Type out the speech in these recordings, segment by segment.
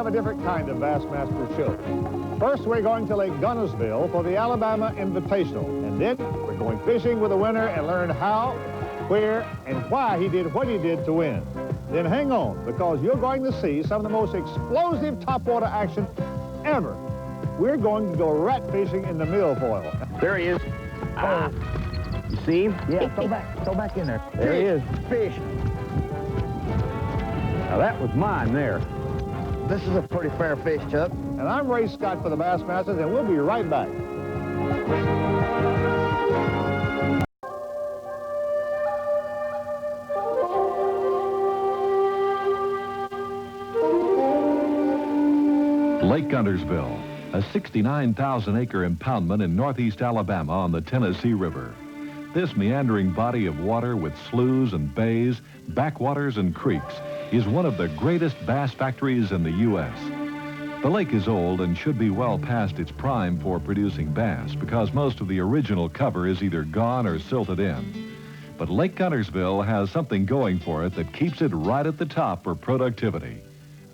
have a different kind of Bassmasters show. First, we're going to Lake Guntersville for the Alabama Invitational. And then we're going fishing with the winner and learn how, where, and why he did what he did to win. Then hang on, because you're going to see some of the most explosive topwater action ever. We're going to go rat fishing in the milfoil. There he is. You see him? Yeah, throw back in there. There he is. Fish. Now that was mine there. This is a pretty fair fish, Chuck. And I'm Ray Scott for the Bassmasters, and we'll be right back. Lake Guntersville, a 69,000-acre impoundment in northeast Alabama on the Tennessee River. This meandering body of water with sloughs and bays, backwaters and creeks is one of the greatest bass factories in the U.S. The lake is old and should be well past its prime for producing bass because most of the original cover is either gone or silted in. But Lake Guntersville has something going for it that keeps it right at the top for productivity.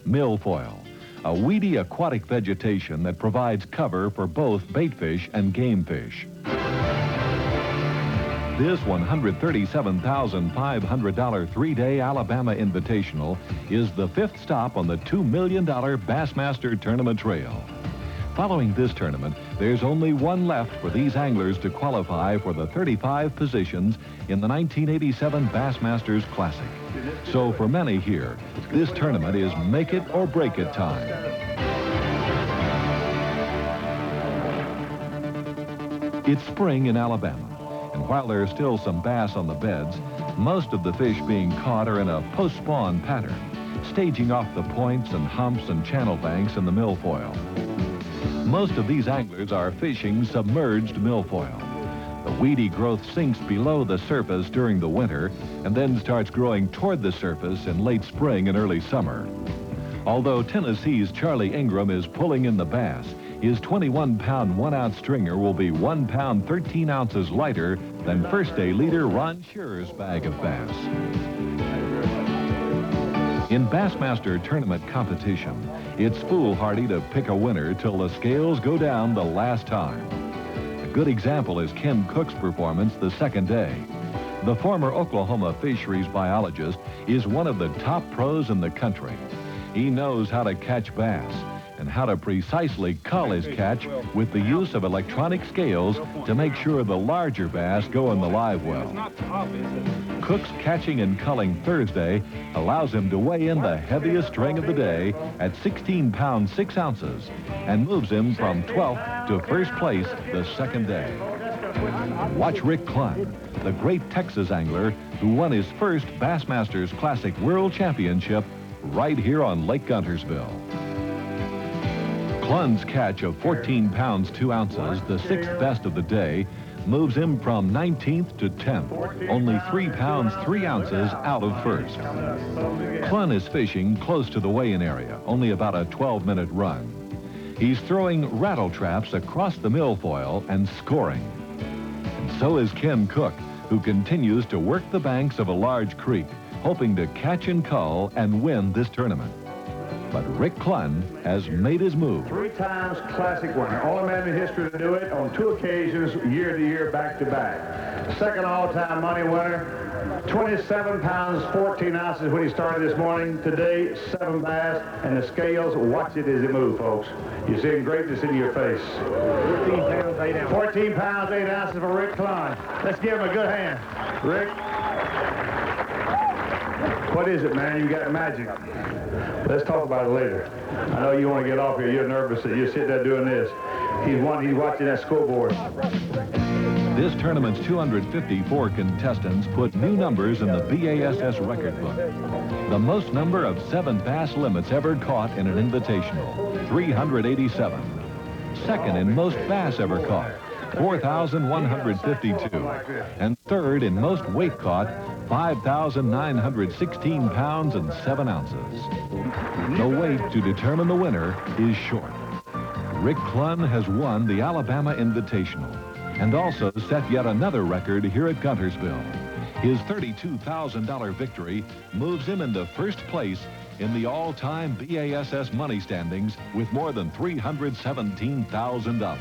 Milfoil, a weedy aquatic vegetation that provides cover for both baitfish and game fish. This $137,500 three-day Alabama Invitational is the fifth stop on the $2 million Bassmaster Tournament Trail. Following this tournament, there's only one left for these anglers to qualify for the 35 positions in the 1987 Bassmasters Classic. So for many here, this tournament is make it or break it time. It's spring in Alabama. And while there are still some bass on the beds, most of the fish being caught are in a post-spawn pattern, staging off the points and humps and channel banks in the milfoil. Most of these anglers are fishing submerged milfoil. The weedy growth sinks below the surface during the winter and then starts growing toward the surface in late spring and early summer. Although Tennessee's Charlie Ingram is pulling in the bass, his 21-pound 1-ounce stringer will be 1 pound 13 ounces lighter than first-day leader Ron Shearer's bag of bass. In Bassmaster tournament competition, it's foolhardy to pick a winner till the scales go down the last time. A good example is Ken Cook's performance the second day. The former Oklahoma fisheries biologist is one of the top pros in the country. He knows how to catch bass and how to precisely cull his catch with the use of electronic scales to make sure the larger bass go in the live well. Cook's catching and culling Thursday allows him to weigh in the heaviest string of the day at 16 pounds 6 ounces and moves him from 12th to first place the second day. Watch Rick Clunn, the great Texas angler who won his first Bassmasters Classic World Championship right here on Lake Guntersville. Clunn's catch of 14 pounds 2 ounces, the sixth best of the day, moves him from 19th to 10th, only 3 pounds 3 ounces out of first. Clunn is fishing close to the weigh-in area, only about a 12-minute run. He's throwing rattle traps across the milfoil and scoring. And so is Ken Cook, who continues to work the banks of a large creek, hoping to catch and cull and win this tournament. But Rick Clunn has made his move. 3 times classic winner. Only man in history to do it on 2 occasions, year to year, back to back. Second all-time money winner. 27 pounds, 14 ounces when he started this morning. Today, 7 bass, and the scales, watch it as it moves, folks. You're seeing greatness in your face. 14 pounds, 8 ounces. 14 pounds, 8 ounces for Rick Clunn. Let's give him a good hand. Rick. What is it, man? You got magic. Let's talk about it later. I know you want to get off here. You're nervous that you're sitting there doing this. He's watching that scoreboard. This tournament's 254 contestants put new numbers in the BASS record book. The most number of 7 bass limits ever caught in an invitational, 387. Second in most bass ever caught, 4,152. And third in most weight caught, 5,916 pounds and 7 ounces. The weight to determine the winner is short. Rick Clunn has won the Alabama Invitational and also set yet another record here at Guntersville. His $32,000 victory moves him into first place in the all-time BASS money standings with more than $317,000.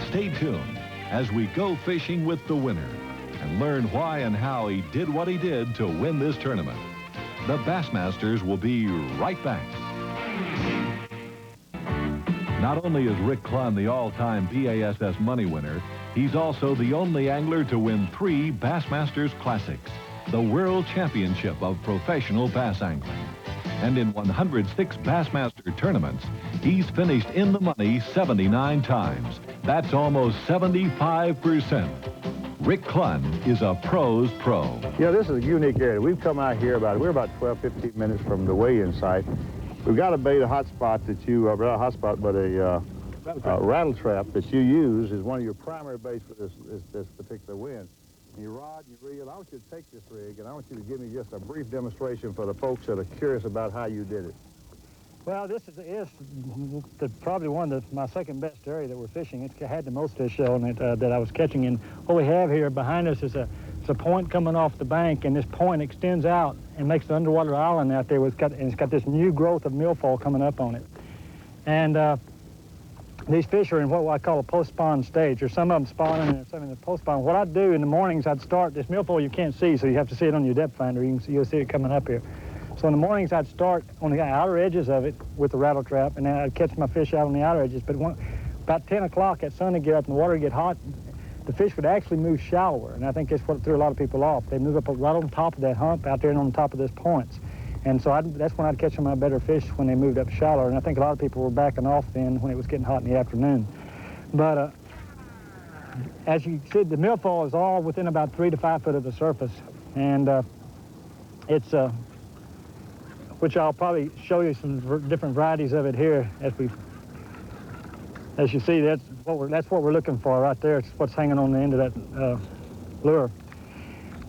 Stay tuned as we go fishing with the winner and learn why and how he did what he did to win this tournament. The Bassmasters will be right back. Not only is Rick Clunn the all-time BASS money winner, he's also the only angler to win 3 Bassmasters Classics, the World Championship of Professional Bass Angling. And in 106 Bassmaster tournaments, he's finished in the money 79 times. That's almost 75%. Rick Clunn is a pro's pro. Yeah, this is a unique area. We've come out here we're about 12, 15 minutes from the weigh-in site. We've got a bait, a hot spot that you, not a hot spot, but a rattle trap that you use is one of your primary baits for this particular wind. And you rod and you reel. I want you to take this rig, and I want you to give me just a brief demonstration for the folks that are curious about how you did it. Well, this is probably my second best area that we're fishing. It's had the most fish on it that I was catching. And what we have here behind us is a point coming off the bank, and this point extends out and makes an underwater island out there. It's got this new growth of milfoil coming up on it. And these fish are in what I call a post-spawn stage. There's some of them spawning and some in the post-spawn. What I'd do in the mornings, I'd start this milfoil you can't see, so you have to see it on your depth finder. You'll see it coming up here. So in the mornings, I'd start on the outer edges of it with the rattle trap, and then I'd catch my fish out on the outer edges. But about 10 o'clock, that sun would get up and the water would get hot, the fish would actually move shallower, and I think that's what threw a lot of people off. They move up right on top of that hump out there and on top of those points. And so that's when I'd catch my better fish, when they moved up shallower, and I think a lot of people were backing off then when it was getting hot in the afternoon. But as you said, the milfoil is all within about 3 to 5 foot of the surface, and it's which I'll probably show you some different varieties of it here as you see. That's what we're looking for right there. It's what's hanging on the end of that lure.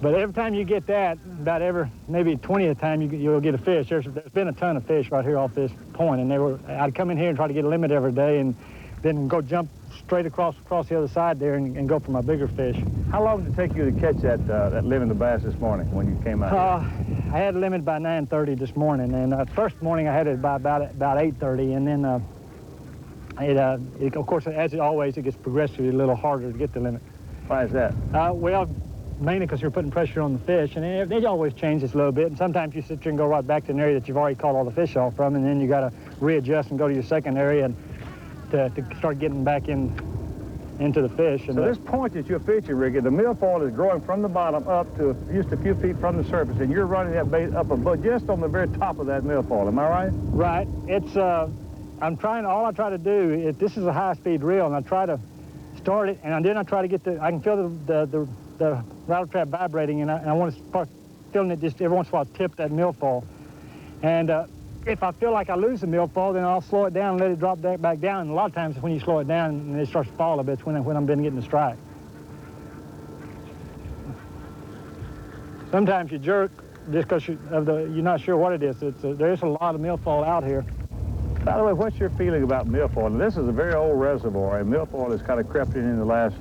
But every time you get that, about maybe 20th time you'll get a fish. There's been a ton of fish right here off this point, and I'd come in here and try to get a limit every day, and then go jump straight across the other side there and go for my bigger fish. How long did it take you to catch that limit of bass this morning when you came out here? I had a limit by 9:30 this morning, and first morning I had it by about 8:30, and then of course, as always, it gets progressively a little harder to get the limit. Why is that? Well, mainly because you're putting pressure on the fish, and it always changes a little bit, and sometimes you sit there and go right back to an area that you've already caught all the fish off from, and then you got to readjust and go to your second area and to start getting back into the fish. And so this point that you're fishing, Ricky, the milfoil is growing from the bottom up to just a few feet from the surface, and you're running that bait up above, just on the very top of that milfoil. Am I right? Right. It's all I try to do is, this is a high-speed reel, and I try to start it, and then I try to get I can feel the rattle trap vibrating, and I want to start feeling it just every once in a while tip that milfoil. And if I feel like I lose the milfoil, then I'll slow it down and let it drop back down. And a lot of times when you slow it down and it starts to fall a bit, it's when I'm been getting the strike. Sometimes you jerk just because you're not sure what it is. There's a lot of milfoil out here. By the way, what's your feeling about milfoil? And this is a very old reservoir, and milfoil has kind of crept in the last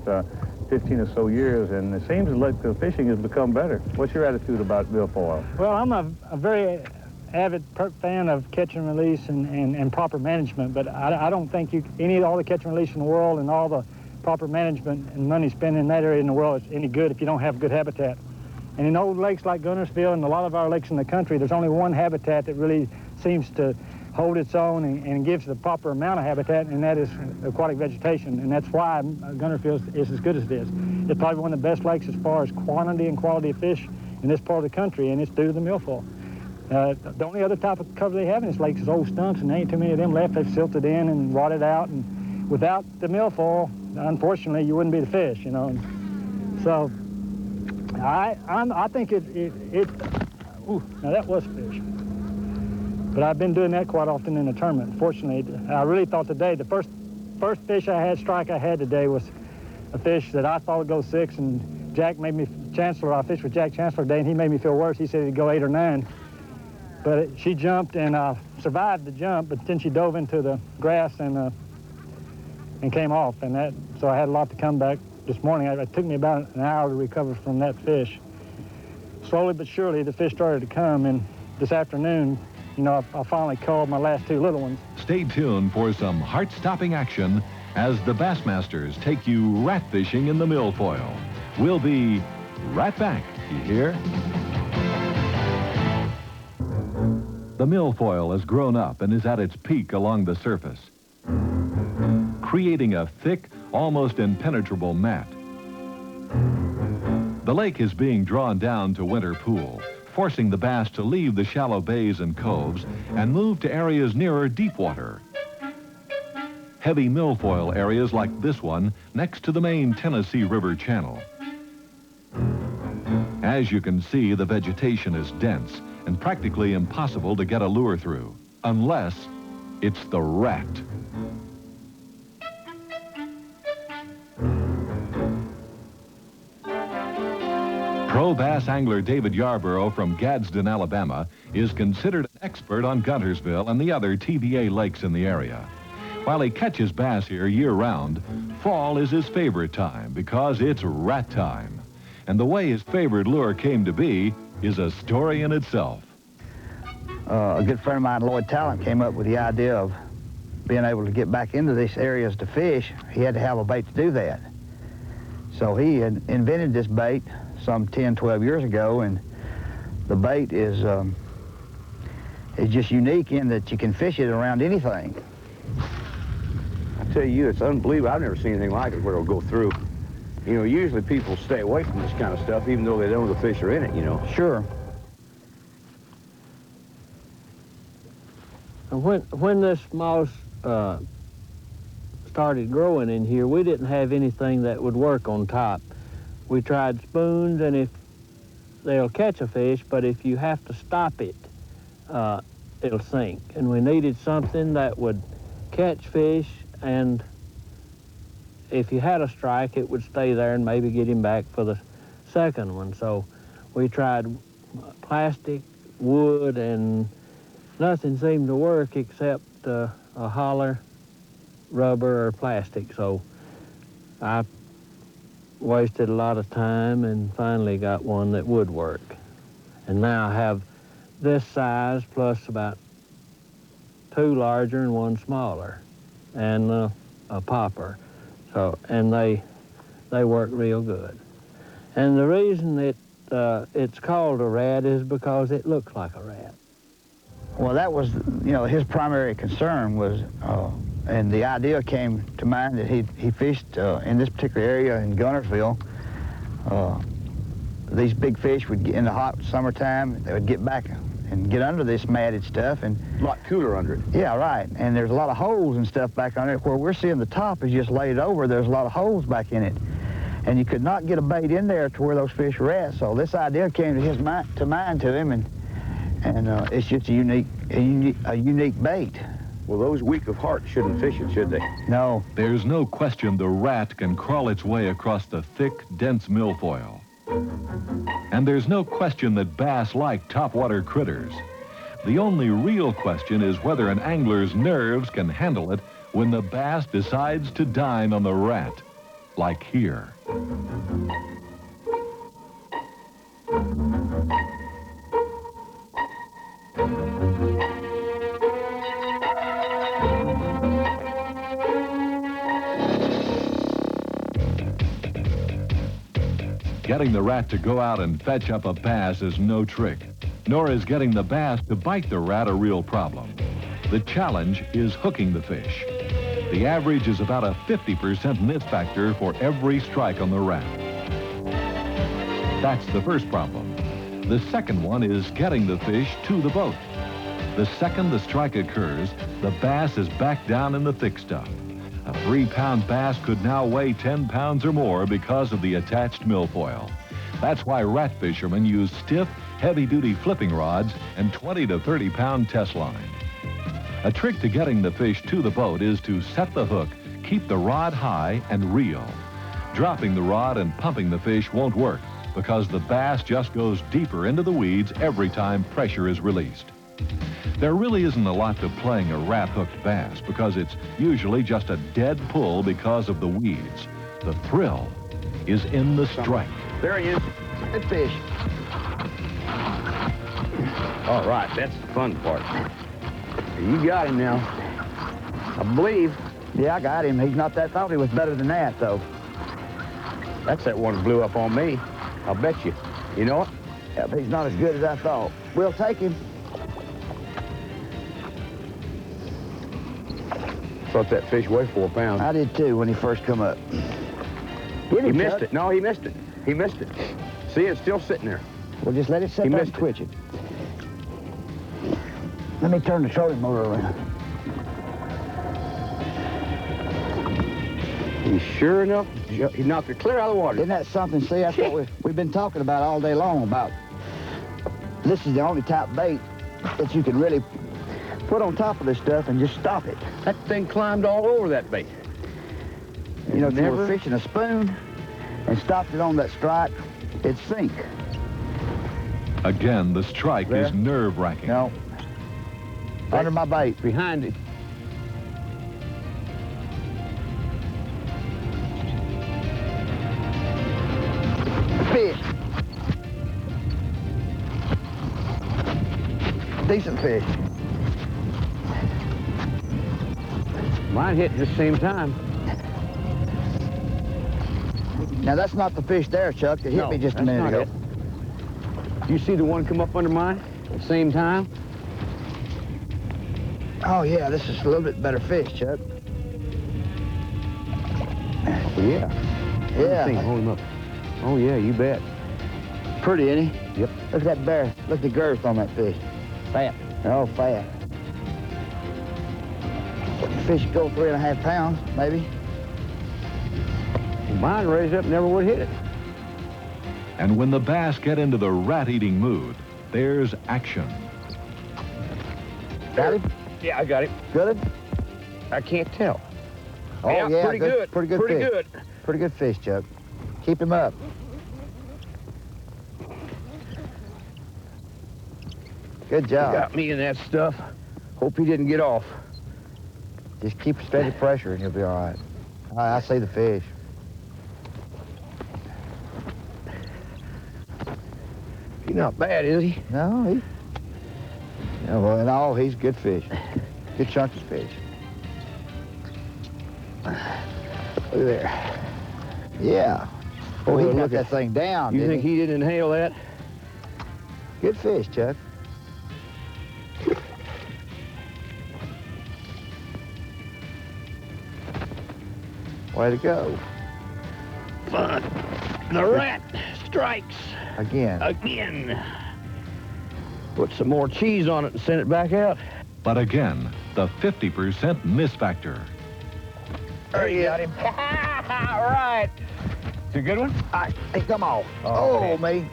15 or so years, and it seems like the fishing has become better. What's your attitude about milfoil? Well, I'm a very avid fan of catch and release and proper management, but I don't think all the catch and release in the world and all the proper management and money spent in that area in the world is any good if you don't have good habitat. And in old lakes like Guntersville and a lot of our lakes in the country, there's only one habitat that really seems to hold its own and gives the proper amount of habitat, and that is aquatic vegetation. And that's why Guntersville is as good as it is. It's probably one of the best lakes as far as quantity and quality of fish in this part of the country, and it's due to the milfoil. The only other type of cover they have in this lake is old stumps, and there ain't too many of them left. They've silted in and rotted out, and without the milfoil, unfortunately, you wouldn't be the fish, you know. So I think ooh, now that was fish. But I've been doing that quite often in the tournament. Fortunately, I really thought today, the first fish strike I had today was a fish that I thought would go 6, and Jack made me, I fished with Jack Chancellor today, and he made me feel worse. He said he'd go 8 or 9. But she jumped and survived the jump, but then she dove into the grass and came off. And so I had a lot to come back this morning. It took me about an hour to recover from that fish. Slowly but surely, the fish started to come, and this afternoon, you know, I finally caught my last 2 little ones. Stay tuned for some heart-stopping action as the Bassmasters take you rat fishing in the milfoil. We'll be right back, you hear? The milfoil has grown up and is at its peak along the surface, creating a thick, almost impenetrable mat. The lake is being drawn down to winter pool, forcing the bass to leave the shallow bays and coves and move to areas nearer deep water. Heavy milfoil areas like this one next to the main Tennessee River channel. As you can see, the vegetation is dense and practically impossible to get a lure through, unless it's the rat. Pro bass angler David Yarborough from Gadsden, Alabama, is considered an expert on Guntersville and the other TVA lakes in the area. While he catches bass here year-round, fall is his favorite time because it's rat time. And the way his favorite lure came to be is a story in itself. A good friend of mine, Lloyd Talent, came up with the idea of being able to get back into these areas to fish. He had to have a bait to do that. So he had invented this bait some 10, 12 years ago, and the bait is just unique in that you can fish it around anything. I tell you, it's unbelievable. I've never seen anything like it where it'll go through. You know, usually people stay away from this kind of stuff, even though they know the fish are in it, you know. Sure. When this moss started growing in here, we didn't have anything that would work on top. We tried spoons, and if they'll catch a fish, but if you have to stop it, it'll sink. And we needed something that would catch fish, and if you had a strike, it would stay there and maybe get him back for the second one. So we tried plastic, wood, and nothing seemed to work except a holler, rubber, or plastic. So I wasted a lot of time and finally got one that would work. And now I have this size plus about 2 larger and 1 smaller, and a popper. So, and they work real good. And the reason it's called a rat is because it looks like a rat. Well, that was, you know, his primary concern was, and the idea came to mind that he fished in this particular area in Guntersville. These big fish would get in the hot summertime, they would get back and get under this matted stuff, and A lot cooler under it. yeah, right. And there's a lot of holes and stuff back under it. Where we're seeing the top is just laid over, there's a lot of holes back in it. And you could not get a bait in there to where those fish were at. So this idea came to mind to him, and it's just a unique bait. Well, those weak of heart shouldn't fish it, should they? No. There's no question the rat can crawl its way across the thick, dense milfoil. And there's no question that bass like topwater critters. The only real question is whether an angler's nerves can handle it when the bass decides to dine on the rat, like here. Getting the rat to go out and fetch up a bass is no trick, nor is getting the bass to bite the rat a real problem. The challenge is hooking the fish. The average is about a 50% miss factor for every strike on the rat. That's the first problem. The second one is getting the fish to the boat. The second the strike occurs, the bass is back down in the thick stuff. A 3-pound bass could now weigh 10 pounds or more because of the attached milfoil. That's why rat fishermen use stiff, heavy-duty flipping rods and 20 to 30-pound test line. A trick to getting the fish to the boat is to set the hook, keep the rod high, and reel. Dropping the rod and pumping the fish won't work because the bass just goes deeper into the weeds every time pressure is released. There really isn't a lot to playing a rat-hooked bass because it's usually just a dead pull because of the weeds. The thrill is in the strike. There he is. Good fish. All right, that's the fun part. You got him now. I believe. Yeah, I got him. He's not that, thought he was better than that, though. That's that one that blew up on me. I'll bet you. You know it? Yeah, but he's not as good as I thought. We'll take him. Thought that fish weighed 4 pounds. I did too when he first come up. Get He him, missed Chuck. it. No, he missed it. He missed it. See, it's still sitting there. We'll just let it sit He there missed and it. twitch it. Let me turn the trolling motor around. He sure enough, he knocked it clear out of the water. Isn't that something? See, that's what we've been talking about all day long about. This is the only type bait that you can really put on top of this stuff and just stop it. That thing climbed all over that bait. You know, if you were fishing a spoon and stopped it on that strike, it'd sink. Again, the strike is nerve-wracking. No. Under my bait. Behind it. Fish. Decent fish. Mine hit at the same time. Now, that's not the fish there, Chuck. It hit me just a that's minute not ago. it. You see the one come up under mine at the same time? Oh, yeah, this is a little bit better fish, Chuck. Yeah. Yeah. Hold him up. Oh, yeah, you bet. Pretty, ain't he? Yep. Look at that bear. Look at the girth on that fish. Fat. Oh, fat. Fish go 3.5 pounds, maybe. Mine raised up, never would hit it. And when the bass get into the rat-eating mood, there's action. Got him? Yeah, I got it. Good? I can't tell. Oh, yeah, pretty good. Pretty good Pretty fish. good. Pretty good fish, Chuck. Keep him up. Good job. Got me in that stuff. Hope he didn't get off. Just keep steady pressure and you'll be all right. I see the fish. He's not bad, is he? No, he... Yeah, well, no, he's a good fish. Good chunky fish. Look at there. Yeah. Oh, he Well, got look that at- thing down, You didn't think he didn't inhale that? Good fish, Chuck. Way to go. Fun. The rat strikes Again. again. Put some more cheese on it and send it back out. But again, the 50% miss factor. There you got him. All right. It's a good one? Hey, come on. Oh, me.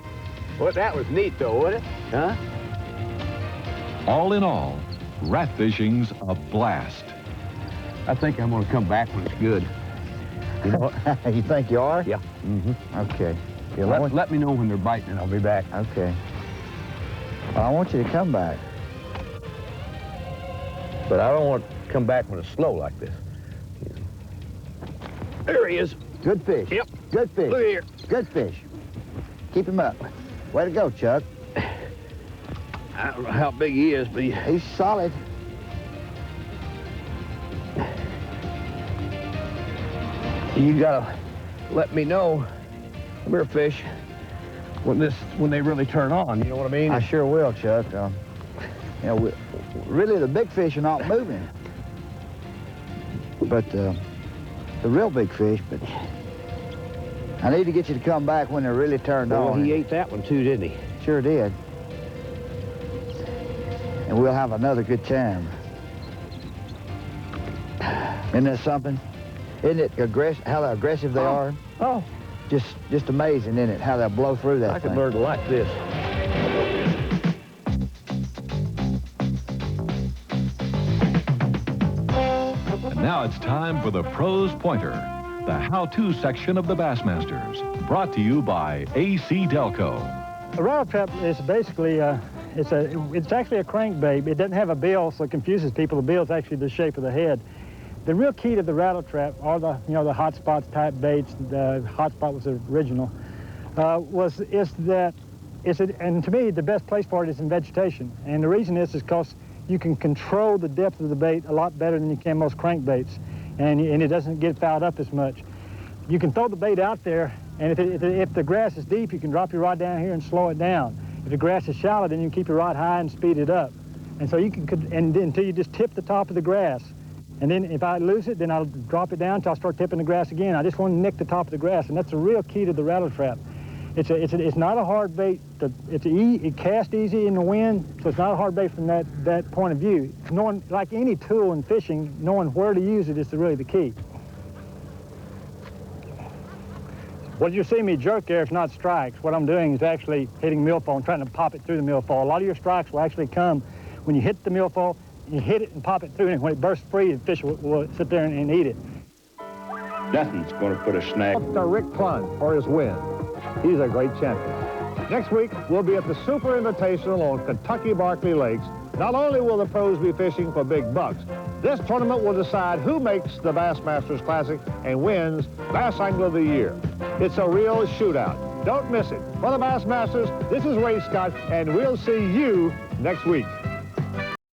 Well, that was neat, though, wasn't it? Huh? All in all, rat fishing's a blast. I think I'm going to come back when it's good. You know what? You think you are? Yeah. Mm-hmm. Okay. Yeah, let me know when they're biting and I'll be back. Okay. Well, I want you to come back. But I don't want to come back when it's slow like this. There he is. Good fish. Yep. Good fish. Look here. Good fish. Keep him up. Way to go, Chuck. I don't know how big he is, but He's solid. you gotta let me know, come here, fish, when they really turn on. You know what I mean? I sure will, Chuck. You know, really the big fish are not moving. But the real big fish, but I need to get you to come back when they're really turned Well, on. he ate that one too, didn't he? Sure did. And we'll have another good time. Isn't that something? Isn't it how aggressive they are? Oh, Just amazing, isn't it? How they'll blow through that I could thing. learn to like this. And now it's time for the Pros Pointer, the how-to section of the Bassmasters, brought to you by AC Delco. A rattle trap is basically it's actually a crankbait. It doesn't have a bill, so it confuses people. The bill is actually the shape of the head. The real key to the rattle trap, or the hot spots type baits, the hot spot was the original, is that And to me, the best place for it is in vegetation. And the reason is because you can control the depth of the bait a lot better than you can most crankbaits, and it doesn't get fouled up as much. You can throw the bait out there, and if the grass is deep, you can drop your rod down here and slow it down. If the grass is shallow, then you can keep your rod high and speed it up. And so you can, and then until you just tip the top of the grass. And then if I lose it, then I'll drop it down until I start tipping the grass again. I just want to nick the top of the grass, and that's the real key to the rattle trap. It's not a hard bait. It casts easy in the wind, so it's not a hard bait from that point of view. Knowing, like any tool in fishing, knowing where to use it is really the key. What you see me jerk there is not strikes. What I'm doing is actually hitting milfoil and trying to pop it through the milfoil. A lot of your strikes will actually come when you hit the milfoil, you hit it and pop it through, and when it bursts free, the fish will sit there and eat it. Nothing's going to put a snag. To Rick Clunn for his win. He's a great champion. Next week, we'll be at the Super Invitational on Kentucky Barkley Lakes. Not only will the pros be fishing for big bucks, this tournament will decide who makes the Bassmasters Classic and wins Bass Angler of the Year. It's a real shootout. Don't miss it. For the Bassmasters, this is Ray Scott, and we'll see you next week.